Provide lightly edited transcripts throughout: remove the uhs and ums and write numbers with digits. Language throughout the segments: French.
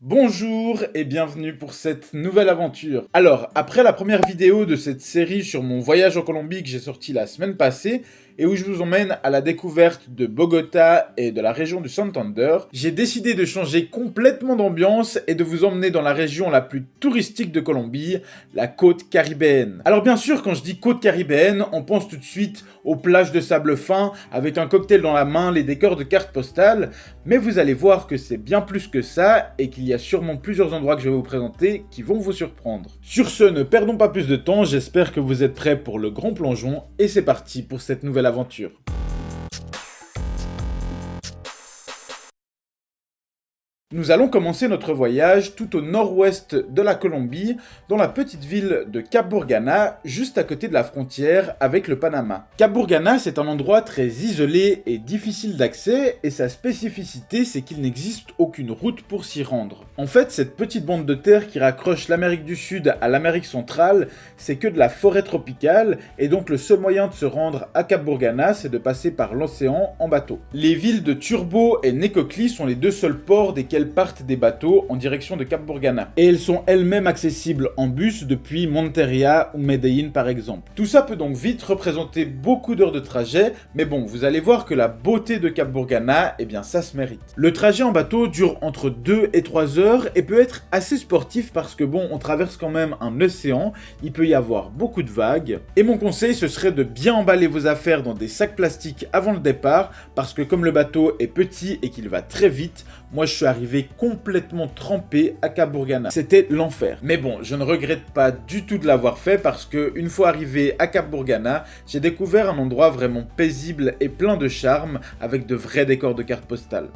Bonjour et bienvenue pour cette nouvelle aventure. Alors, après la première vidéo de cette série sur mon voyage en Colombie que j'ai sorti la semaine passée, et où je vous emmène à la découverte de Bogota et de la région du Santander, j'ai décidé de changer complètement d'ambiance et de vous emmener dans la région la plus touristique de Colombie, la côte caribéenne. Alors bien sûr, quand je dis côte caribéenne, on pense tout de suite aux plages de sable fin, avec un cocktail dans la main, les décors de cartes postales, mais vous allez voir que c'est bien plus que ça et qu'il y a sûrement plusieurs endroits que je vais vous présenter qui vont vous surprendre. Sur ce, ne perdons pas plus de temps, j'espère que vous êtes prêts pour le grand plongeon et c'est parti pour cette nouvelle aventure. Nous allons commencer notre voyage tout au nord-ouest de la Colombie, dans la petite ville de Capburganá, juste à côté de la frontière avec le Panama. Capburganá, c'est un endroit très isolé et difficile d'accès, et sa spécificité, c'est qu'il n'existe aucune route pour s'y rendre. En fait, cette petite bande de terre qui raccroche l'Amérique du Sud à l'Amérique centrale, c'est que de la forêt tropicale, et donc le seul moyen de se rendre à Capburganá, c'est de passer par l'océan en bateau. Les villes de Turbo et Necoclí sont les deux seuls ports desquels partent des bateaux en direction de Capburganá. Et elles sont elles-mêmes accessibles en bus depuis Montería ou Medellín par exemple. Tout ça peut donc vite représenter beaucoup d'heures de trajet, mais bon, vous allez voir que la beauté de Capburganá, eh bien ça se mérite. Le trajet en bateau dure entre 2 et 3 heures et peut être assez sportif parce que bon, on traverse quand même un océan, il peut y avoir beaucoup de vagues, et mon conseil ce serait de bien emballer vos affaires dans des sacs plastiques avant le départ, parce que comme le bateau est petit et qu'il va très vite, moi je suis arrivé complètement trempé à Capburganá. C'était l'enfer. Mais bon, je ne regrette pas du tout de l'avoir fait parce que une fois arrivé à Capburganá, j'ai découvert un endroit vraiment paisible et plein de charme avec de vrais décors de cartes postales.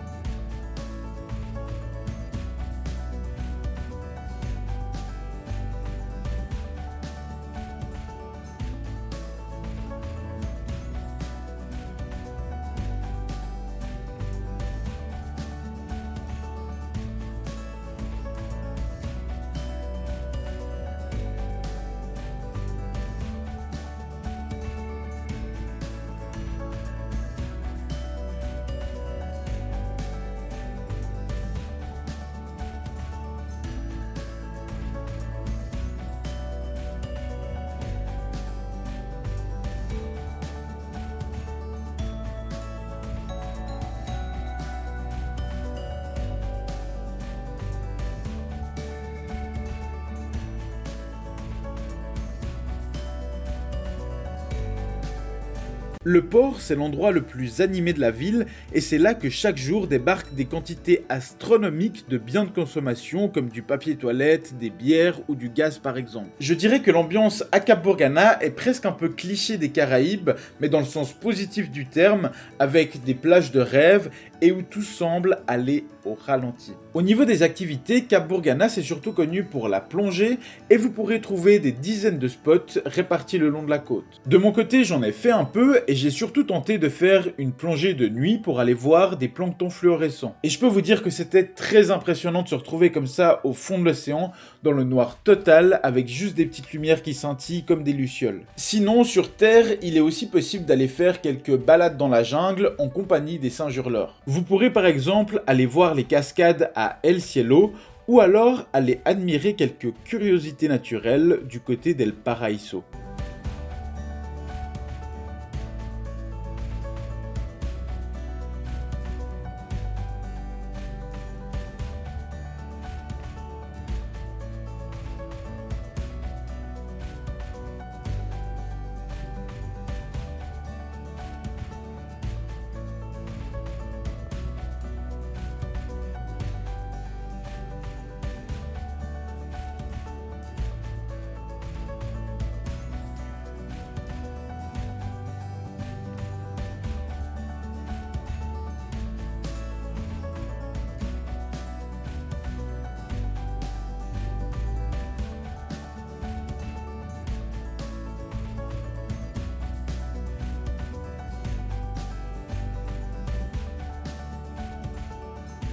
Le port, c'est l'endroit le plus animé de la ville et c'est là que chaque jour débarquent des quantités astronomiques de biens de consommation comme du papier toilette, des bières ou du gaz par exemple. Je dirais que l'ambiance à Capburganá est presque un peu cliché des Caraïbes, mais dans le sens positif du terme, avec des plages de rêve et où tout semble aller au ralenti. Au niveau des activités, Capburganá c'est surtout connu pour la plongée et vous pourrez trouver des dizaines de spots répartis le long de la côte. De mon côté, j'en ai fait un peu et j'ai surtout tenté de faire une plongée de nuit pour aller voir des planctons fluorescents. Et je peux vous dire que c'était très impressionnant de se retrouver comme ça au fond de l'océan, dans le noir total, avec juste des petites lumières qui scintillent comme des lucioles. Sinon, sur Terre, il est aussi possible d'aller faire quelques balades dans la jungle en compagnie des singes hurleurs. Vous pourrez par exemple aller voir les cascades à El Cielo, ou alors aller admirer quelques curiosités naturelles du côté d'El Paraíso.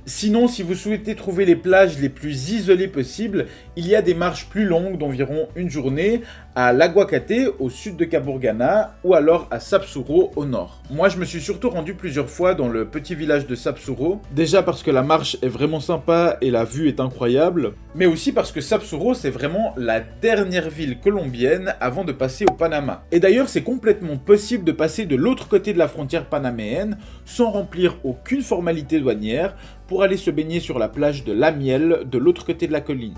Sinon, si vous souhaitez trouver les plages les plus isolées possibles, il y a des marches plus longues d'environ une journée à l'Aguacate au sud de Capurganá ou alors à Sapsuro au nord. Moi, je me suis surtout rendu plusieurs fois dans le petit village de Sapsuro, déjà parce que la marche est vraiment sympa et la vue est incroyable, mais aussi parce que Sapsuro c'est vraiment la dernière ville colombienne avant de passer au Panama. Et d'ailleurs, c'est complètement possible de passer de l'autre côté de la frontière panaméenne sans remplir aucune formalité douanière pour aller se baigner sur la plage de La Miel de l'autre côté de la colline.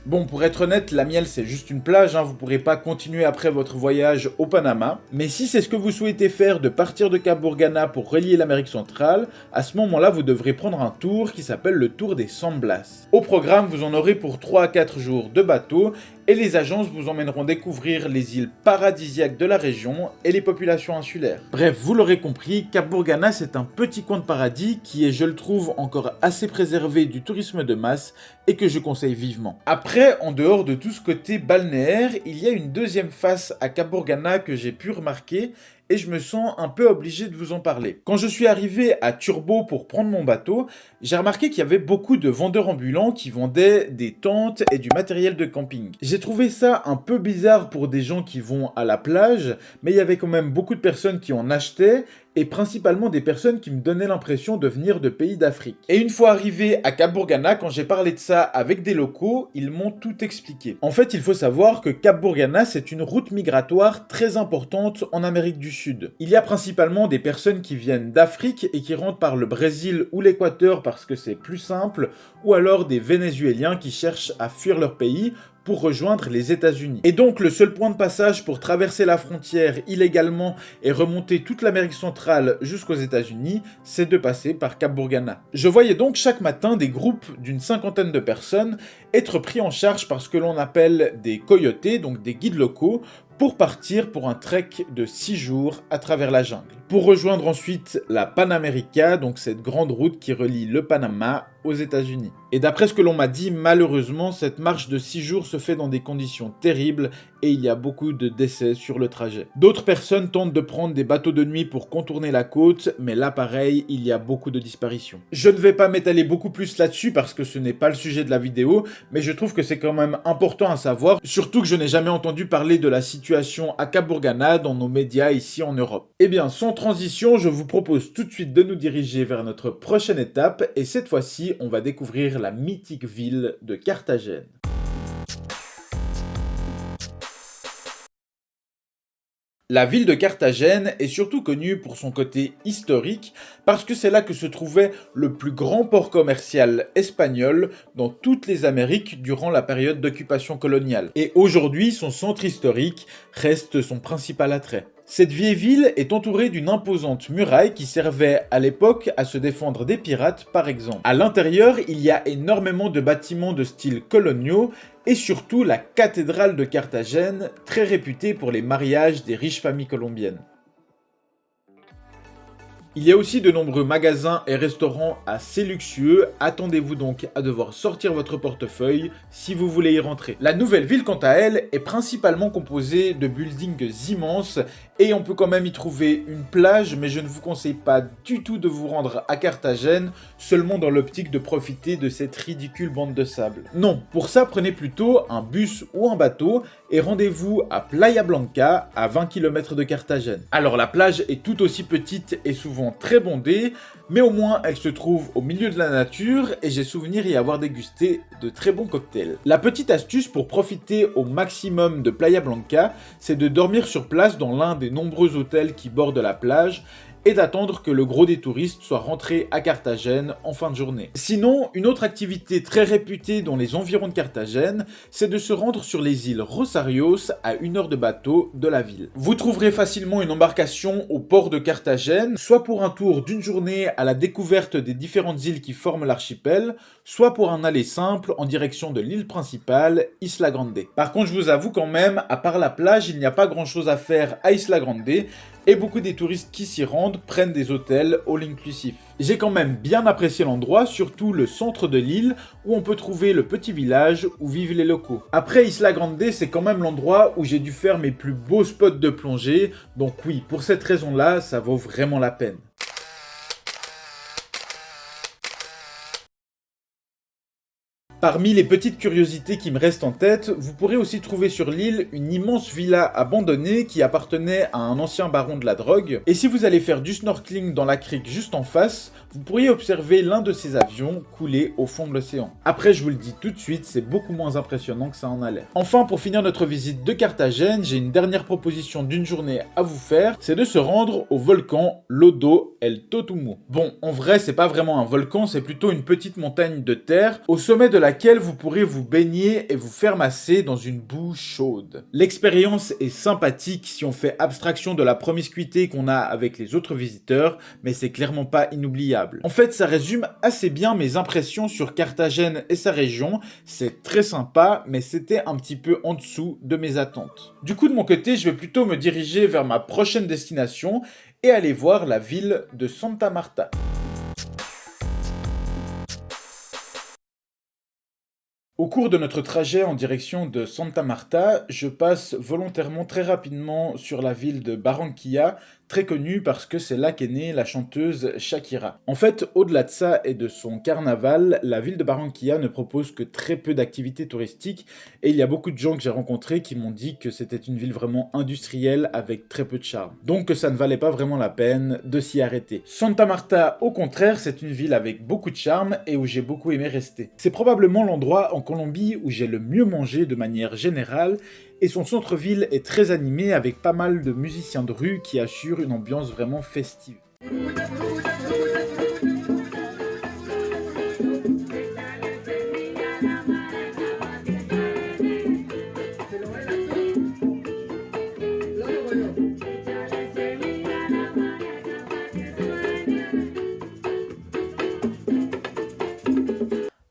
Bon, pour être honnête, La Miel c'est juste une plage, vous pourrez pas continuer après votre voyage au Panama. Mais si c'est ce que vous souhaitez faire de partir de Capurganá pour relier l'Amérique centrale, à ce moment-là vous devrez prendre un tour qui s'appelle le Tour des San Blas. Au programme, vous en aurez pour 3 à 4 jours de bateau, et les agences vous emmèneront découvrir les îles paradisiaques de la région et les populations insulaires. Bref, vous l'aurez compris, Capurganá c'est un petit coin de paradis qui est, je le trouve, encore assez préservé du tourisme de masse et que je conseille vivement. Après, en dehors de tout ce côté balnéaire, il y a une deuxième face à Capurganá que j'ai pu remarquer et je me sens un peu obligé de vous en parler. Quand je suis arrivé à Turbo pour prendre mon bateau, j'ai remarqué qu'il y avait beaucoup de vendeurs ambulants qui vendaient des tentes et du matériel de camping. J'ai trouvé ça un peu bizarre pour des gens qui vont à la plage, mais il y avait quand même beaucoup de personnes qui en achetaient, et principalement des personnes qui me donnaient l'impression de venir de pays d'Afrique. Et une fois arrivé à Capurganá, quand j'ai parlé de ça avec des locaux, ils m'ont tout expliqué. En fait, il faut savoir que Capurganá, c'est une route migratoire très importante en Amérique du Sud. Il y a principalement des personnes qui viennent d'Afrique et qui rentrent par le Brésil ou l'Équateur parce que c'est plus simple, ou alors des Vénézuéliens qui cherchent à fuir leur pays pour rejoindre les États-Unis. Et donc le seul point de passage pour traverser la frontière illégalement et remonter toute l'Amérique centrale jusqu'aux États-Unis, c'est de passer par Capurganá. Je voyais donc chaque matin des groupes d'une 50aine de personnes être pris en charge par ce que l'on appelle des coyotés, donc des guides locaux, pour partir pour un trek de 6 jours à travers la jungle. Pour rejoindre ensuite la Panamérica, donc cette grande route qui relie le Panama aux États-Unis. Et d'après ce que l'on m'a dit, malheureusement, cette marche de 6 jours se fait dans des conditions terribles et il y a beaucoup de décès sur le trajet. D'autres personnes tentent de prendre des bateaux de nuit pour contourner la côte, mais là pareil, il y a beaucoup de disparitions. Je ne vais pas m'étaler beaucoup plus là-dessus parce que ce n'est pas le sujet de la vidéo, mais je trouve que c'est quand même important à savoir, surtout que je n'ai jamais entendu parler de la situation à Capurganá dans nos médias ici en Europe. Eh bien, sans transition, je vous propose tout de suite de nous diriger vers notre prochaine étape, et cette fois-ci, on va découvrir la mythique ville de Carthagène. La ville de Carthagène est surtout connue pour son côté historique parce que c'est là que se trouvait le plus grand port commercial espagnol dans toutes les Amériques durant la période d'occupation coloniale. Et aujourd'hui, son centre historique reste son principal attrait. Cette vieille ville est entourée d'une imposante muraille qui servait à l'époque à se défendre des pirates par exemple. À l'intérieur, il y a énormément de bâtiments de style coloniaux et surtout la cathédrale de Carthagène, très réputée pour les mariages des riches familles colombiennes. Il y a aussi de nombreux magasins et restaurants assez luxueux, attendez-vous donc à devoir sortir votre portefeuille si vous voulez y rentrer. La nouvelle ville quant à elle est principalement composée de buildings immenses et on peut quand même y trouver une plage, mais je ne vous conseille pas du tout de vous rendre à Carthagène seulement dans l'optique de profiter de cette ridicule bande de sable. Non, pour ça prenez plutôt un bus ou un bateau et rendez-vous à Playa Blanca à 20 km de Carthagène. Alors la plage est tout aussi petite et souvent très bondée, mais au moins elle se trouve au milieu de la nature et j'ai souvenir y avoir dégusté de très bons cocktails. La petite astuce pour profiter au maximum de Playa Blanca, c'est de dormir sur place dans l'un des nombreux hôtels qui bordent la plage et d'attendre que le gros des touristes soit rentré à Carthagène en fin de journée. Sinon, une autre activité très réputée dans les environs de Carthagène, c'est de se rendre sur les îles Rosarios à 1 heure de bateau de la ville. Vous trouverez facilement une embarcation au port de Carthagène, soit pour un tour d'une journée à la découverte des différentes îles qui forment l'archipel, soit pour un aller simple en direction de l'île principale, Isla Grande. Par contre, je vous avoue quand même, à part la plage, il n'y a pas grand chose à faire à Isla Grande, Et beaucoup des touristes qui s'y rendent prennent des hôtels all-inclusif. J'ai quand même bien apprécié l'endroit, surtout le centre de l'île, où on peut trouver le petit village où vivent les locaux. Après, Isla Grande, c'est quand même l'endroit où j'ai dû faire mes plus beaux spots de plongée, donc oui, pour cette raison-là, ça vaut vraiment la peine. Parmi les petites curiosités qui me restent en tête, vous pourrez aussi trouver sur l'île une immense villa abandonnée qui appartenait à un ancien baron de la drogue. Et si vous allez faire du snorkeling dans la crique juste en face, vous pourriez observer l'un de ces avions couler au fond de l'océan. Après, je vous le dis tout de suite, c'est beaucoup moins impressionnant que ça en a l'air. Enfin, pour finir notre visite de Carthagène, j'ai une dernière proposition d'une journée à vous faire, c'est de se rendre au volcan Lodo El Totumo. Bon, en vrai, c'est pas vraiment un volcan, c'est plutôt une petite montagne de terre, au sommet de laquelle vous pourrez vous baigner et vous faire masser dans une boue chaude. L'expérience est sympathique si on fait abstraction de la promiscuité qu'on a avec les autres visiteurs, mais c'est clairement pas inoubliable. En fait, ça résume assez bien mes impressions sur Carthagène et sa région. C'est très sympa, mais c'était un petit peu en dessous de mes attentes. Du coup, de mon côté, je vais plutôt me diriger vers ma prochaine destination et aller voir la ville de Santa Marta. Au cours de notre trajet en direction de Santa Marta, je passe volontairement très rapidement sur la ville de Barranquilla, très connue parce que c'est là qu'est née la chanteuse Shakira. En fait, au-delà de ça et de son carnaval, la ville de Barranquilla ne propose que très peu d'activités touristiques et il y a beaucoup de gens que j'ai rencontrés qui m'ont dit que c'était une ville vraiment industrielle avec très peu de charme. Donc que ça ne valait pas vraiment la peine de s'y arrêter. Santa Marta, au contraire, c'est une ville avec beaucoup de charme et où j'ai beaucoup aimé rester. C'est probablement l'endroit en Colombie où j'ai le mieux mangé de manière générale et son centre-ville est très animé avec pas mal de musiciens de rue qui assurent une ambiance vraiment festive.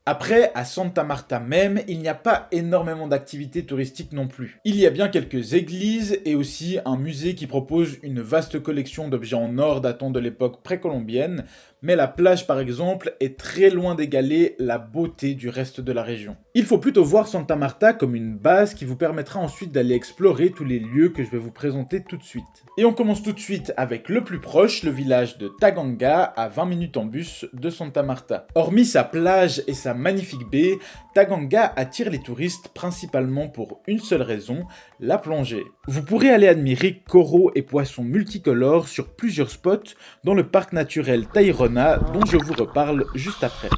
Après, à Santa Marta même, il n'y a pas énormément d'activités touristiques non plus. Il y a bien quelques églises et aussi un musée qui propose une vaste collection d'objets en or datant de l'époque précolombienne, mais la plage par exemple est très loin d'égaler la beauté du reste de la région. Il faut plutôt voir Santa Marta comme une base qui vous permettra ensuite d'aller explorer tous les lieux que je vais vous présenter tout de suite. Et on commence tout de suite avec le plus proche, le village de Taganga, à 20 minutes en bus de Santa Marta. Hormis sa plage et sa magnifique baie, Taganga attire les touristes principalement pour une seule raison, la plongée. Vous pourrez aller admirer coraux et poissons multicolores sur plusieurs spots dans le parc naturel Tayrona dont je vous reparle juste après.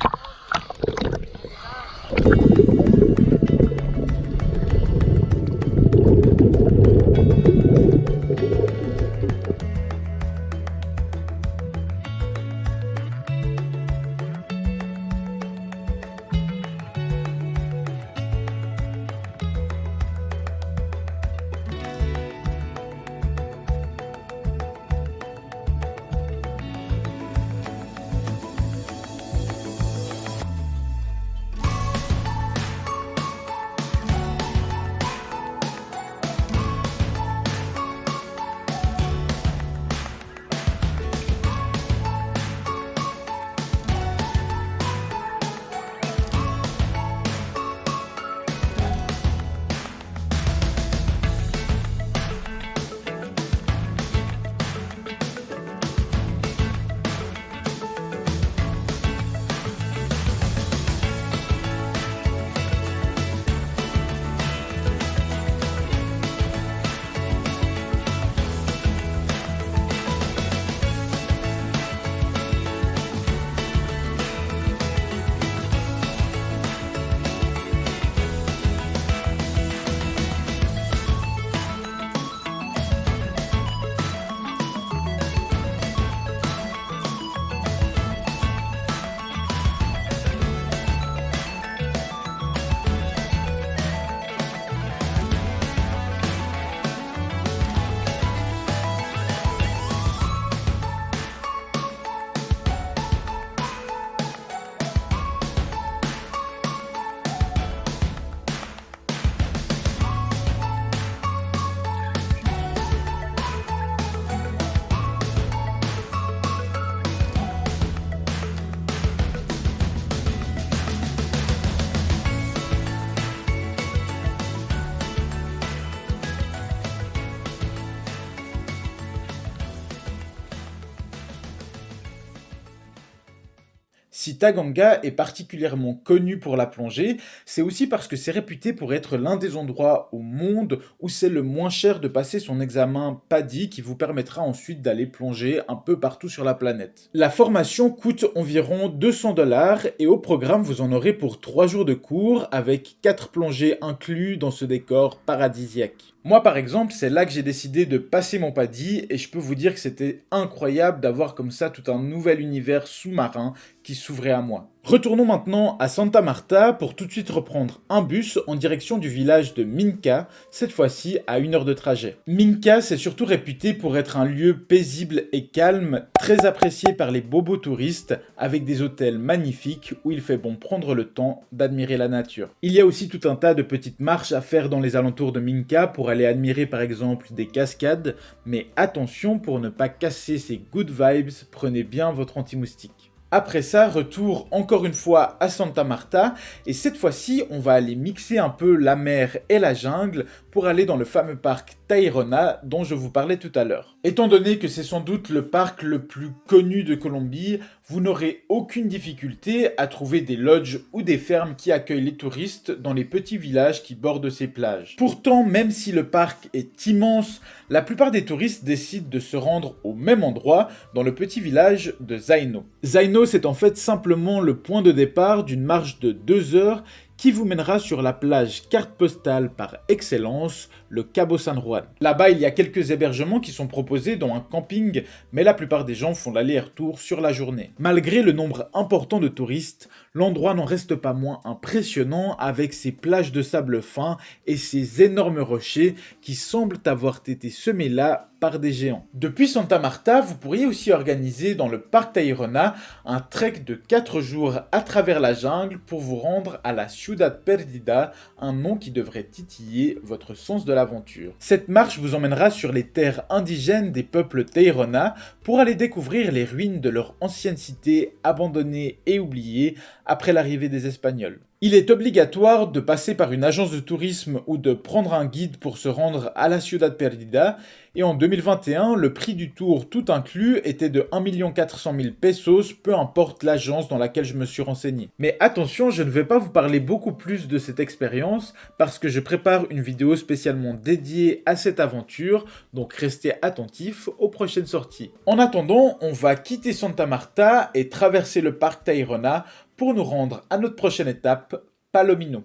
Si Taganga est particulièrement connu pour la plongée, c'est aussi parce que c'est réputé pour être l'un des endroits au monde où c'est le moins cher de passer son examen PADI qui vous permettra ensuite d'aller plonger un peu partout sur la planète. La formation coûte environ 200 $ et au programme vous en aurez pour 3 jours de cours avec 4 plongées inclus dans ce décor paradisiaque. Moi par exemple, c'est là que j'ai décidé de passer mon PADI et je peux vous dire que c'était incroyable d'avoir comme ça tout un nouvel univers sous-marin qui s'ouvrait à moi. Retournons maintenant à Santa Marta pour tout de suite reprendre un bus en direction du village de Minca, cette fois-ci à 1 heure de trajet. Minca, c'est surtout réputé pour être un lieu paisible et calme, très apprécié par les bobos touristes, avec des hôtels magnifiques où il fait bon prendre le temps d'admirer la nature. Il y a aussi tout un tas de petites marches à faire dans les alentours de Minca pour aller admirer par exemple des cascades, mais attention pour ne pas casser ces good vibes, prenez bien votre anti-moustique. Après ça, retour encore une fois à Santa Marta, et cette fois-ci, on va aller mixer un peu la mer et la jungle pour aller dans le fameux parc Tayrona dont je vous parlais tout à l'heure. Étant donné que c'est sans doute le parc le plus connu de Colombie, vous n'aurez aucune difficulté à trouver des lodges ou des fermes qui accueillent les touristes dans les petits villages qui bordent ces plages. Pourtant, même si le parc est immense, la plupart des touristes décident de se rendre au même endroit, dans le petit village de Zaino. Zaino, c'est en fait simplement le point de départ d'une marche de 2 heures qui vous mènera sur la plage carte postale par excellence, le Cabo San Juan. Là-bas, il y a quelques hébergements qui sont proposés dans un camping, mais la plupart des gens font l'aller-retour sur la journée. Malgré le nombre important de touristes, l'endroit n'en reste pas moins impressionnant avec ses plages de sable fin et ses énormes rochers qui semblent avoir été semés là par des géants. Depuis Santa Marta, vous pourriez aussi organiser dans le parc Tayrona un trek de 4 jours à travers la jungle pour vous rendre à la Ciudad Perdida, un nom qui devrait titiller votre sens de l'aventure. Cette marche vous emmènera sur les terres indigènes des peuples Tayrona pour aller découvrir les ruines de leur ancienne cité abandonnée et oubliée après l'arrivée des Espagnols. Il est obligatoire de passer par une agence de tourisme ou de prendre un guide pour se rendre à la Ciudad Perdida, et en 2021, le prix du tour tout inclus était de 1 400 000 pesos, peu importe l'agence dans laquelle je me suis renseigné. Mais attention, je ne vais pas vous parler beaucoup plus de cette expérience parce que je prépare une vidéo spécialement dédiée à cette aventure, donc restez attentifs aux prochaines sorties. En attendant, on va quitter Santa Marta et traverser le parc Tayrona pour nous rendre à notre prochaine étape, Palomino.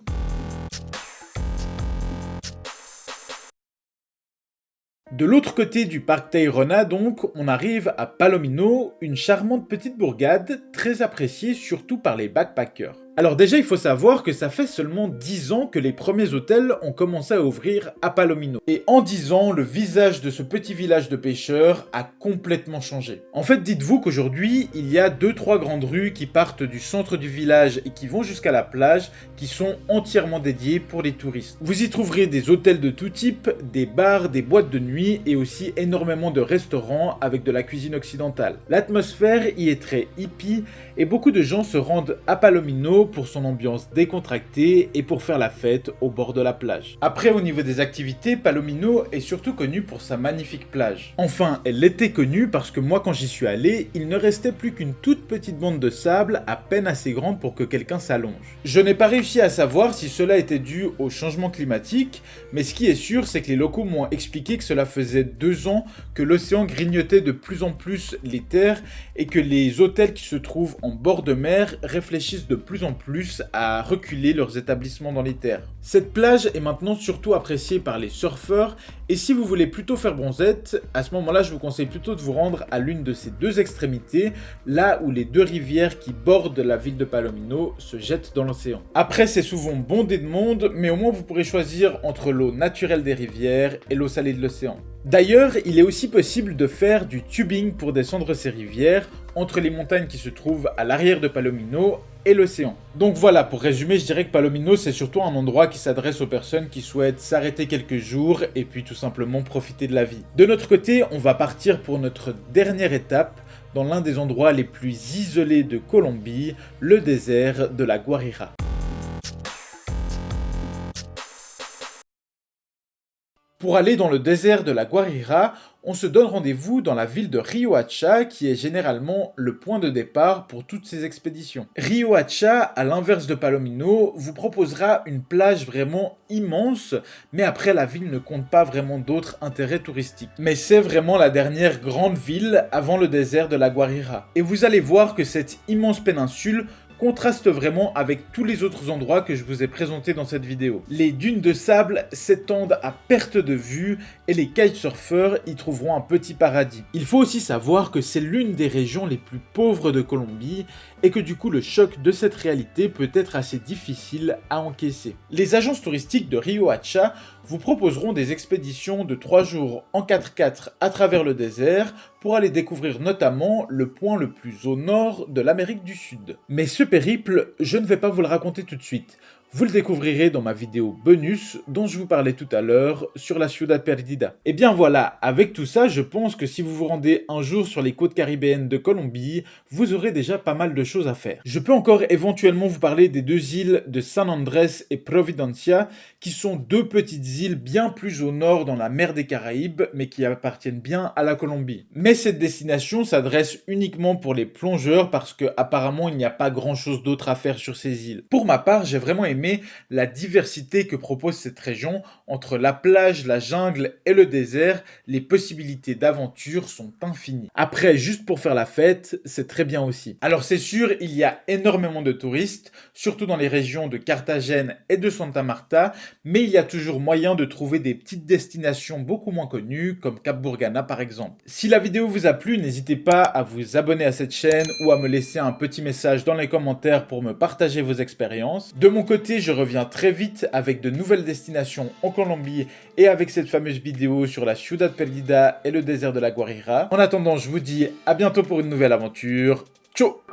De l'autre côté du parc Tayrona, donc, on arrive à Palomino, une charmante petite bourgade très appréciée surtout par les backpackers. Alors déjà, il faut savoir que ça fait seulement 10 ans que les premiers hôtels ont commencé à ouvrir à Palomino. Et en 10 ans, le visage de ce petit village de pêcheurs a complètement changé. En fait, dites-vous qu'aujourd'hui, il y a 2-3 grandes rues qui partent du centre du village et qui vont jusqu'à la plage, qui sont entièrement dédiées pour les touristes. Vous y trouverez des hôtels de tout type, des bars, des boîtes de nuit et aussi énormément de restaurants avec de la cuisine occidentale. L'atmosphère y est très hippie et beaucoup de gens se rendent à Palomino pour son ambiance décontractée et pour faire la fête au bord de la plage. Après, au niveau des activités, Palomino est surtout connue pour sa magnifique plage. Enfin, elle l'était connue parce que moi quand j'y suis allé, il ne restait plus qu'une toute petite bande de sable à peine assez grande pour que quelqu'un s'allonge. Je n'ai pas réussi à savoir si cela était dû au changement climatique, mais ce qui est sûr, c'est que les locaux m'ont expliqué que cela faisait 2 ans que l'océan grignotait de plus en plus les terres et que les hôtels qui se trouvent en bord de mer réfléchissent de plus en plus à reculer leurs établissements dans les terres. Cette plage est maintenant surtout appréciée par les surfeurs et si vous voulez plutôt faire bronzette, à ce moment-là je vous conseille plutôt de vous rendre à l'une de ces deux extrémités, là où les deux rivières qui bordent la ville de Palomino se jettent dans l'océan. Après c'est souvent bondé de monde, mais au moins vous pourrez choisir entre l'eau naturelle des rivières et l'eau salée de l'océan. D'ailleurs, il est aussi possible de faire du tubing pour descendre ces rivières entre les montagnes qui se trouvent à l'arrière de Palomino et l'océan. Donc voilà, pour résumer, je dirais que Palomino c'est surtout un endroit qui s'adresse aux personnes qui souhaitent s'arrêter quelques jours et puis tout simplement profiter de la vie. De notre côté, on va partir pour notre dernière étape dans l'un des endroits les plus isolés de Colombie, le désert de la Guajira. Pour aller dans le désert de la Guajira, on se donne rendez-vous dans la ville de Riohacha, qui est généralement le point de départ pour toutes ces expéditions. Riohacha, à l'inverse de Palomino, vous proposera une plage vraiment immense, mais après la ville ne compte pas vraiment d'autres intérêts touristiques. Mais c'est vraiment la dernière grande ville avant le désert de la Guajira. Et vous allez voir que cette immense péninsule contraste vraiment avec tous les autres endroits que je vous ai présentés dans cette vidéo. Les dunes de sable s'étendent à perte de vue et les kitesurfers y trouveront un petit paradis. Il faut aussi savoir que c'est l'une des régions les plus pauvres de Colombie et que du coup le choc de cette réalité peut être assez difficile à encaisser. Les agences touristiques de Riohacha vous proposeront des expéditions de 3 jours en 4x4 à travers le désert pour aller découvrir notamment le point le plus au nord de l'Amérique du Sud. Mais ce périple, je ne vais pas vous le raconter tout de suite. Vous le découvrirez dans ma vidéo bonus dont je vous parlais tout à l'heure sur la Ciudad Perdida. Et bien voilà, avec tout ça, je pense que si vous vous rendez un jour sur les côtes caribéennes de Colombie, vous aurez déjà pas mal de choses à faire. Je peux encore éventuellement vous parler des 2 îles de San Andrés et Providencia, qui sont 2 petites îles bien plus au nord dans la mer des Caraïbes, mais qui appartiennent bien à la Colombie. Mais cette destination s'adresse uniquement pour les plongeurs parce que apparemment il n'y a pas grand chose d'autre à faire sur ces îles. Pour ma part, j'ai vraiment aimé la diversité que propose cette région. Entre la plage, la jungle et le désert, les possibilités d'aventure sont infinies. Après, juste pour faire la fête, c'est très bien aussi. Alors c'est sûr, il y a énormément de touristes, surtout dans les régions de Carthagène et de Santa Marta, mais il y a toujours moyen de trouver des petites destinations beaucoup moins connues, comme Cap Burgana par exemple. Si la vidéo vous a plu, n'hésitez pas à vous abonner à cette chaîne ou à me laisser un petit message dans les commentaires pour me partager vos expériences. De mon côté, je reviens très vite avec de nouvelles destinations en Colombie et avec cette fameuse vidéo sur la Ciudad Perdida et le désert de la Guajira. En attendant, je vous dis à bientôt pour une nouvelle aventure. Ciao!